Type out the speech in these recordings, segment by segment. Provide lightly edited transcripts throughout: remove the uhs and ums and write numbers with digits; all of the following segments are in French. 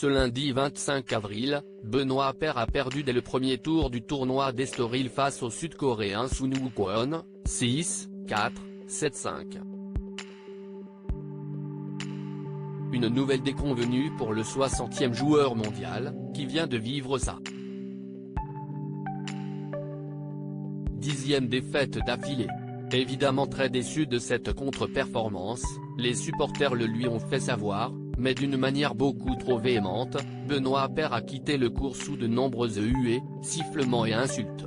Ce lundi 25 avril, Benoît Paire a perdu dès le premier tour du tournoi d'Estoril face au Sud-Coréen Sun Woo-kwon, 6, 4, 7-5. Une nouvelle déconvenue pour le 60e joueur mondial, qui vient de vivre sa 10e défaite d'affilée. Évidemment très déçu de cette contre-performance, les supporters le lui ont fait savoir, mais d'une manière beaucoup trop véhémente. Benoît Paire a quitté le court sous de nombreuses huées, sifflements et insultes.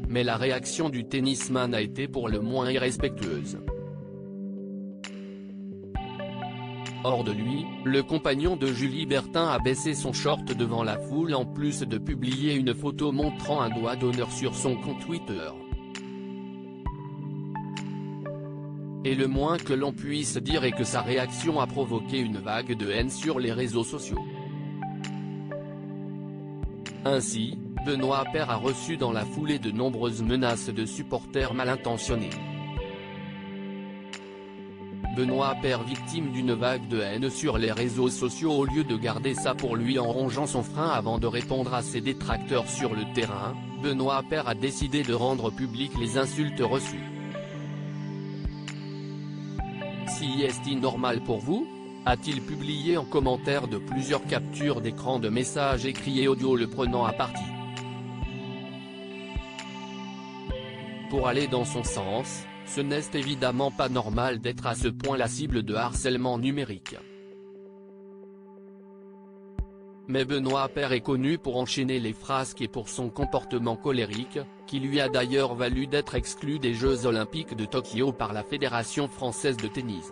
Mais la réaction du tennisman a été pour le moins irrespectueuse. Hors de lui, le compagnon de Julie Bertin a baissé son short devant la foule en plus de publier une photo montrant un doigt d'honneur sur son compte Twitter. Et le moins que l'on puisse dire est que sa réaction a provoqué une vague de haine sur les réseaux sociaux. Ainsi, Benoît Paire a reçu dans la foulée de nombreuses menaces de supporters mal intentionnés. Benoît Paire victime d'une vague de haine sur les réseaux sociaux. Au lieu de garder ça pour lui en rongeant son frein avant de répondre à ses détracteurs sur le terrain, Benoît Paire a décidé de rendre publiques les insultes reçues. Si est-il normal pour vous ? A-t-il publié en commentaire de plusieurs captures d'écran de messages écrits et audio le prenant à partie. Pour aller dans son sens, ce n'est évidemment pas normal d'être à ce point la cible de harcèlement numérique. Mais Benoît Paire est connu pour enchaîner les frasques et pour son comportement colérique, qui lui a d'ailleurs valu d'être exclu des Jeux Olympiques de Tokyo par la Fédération française de tennis.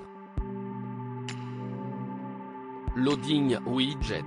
Loading widget.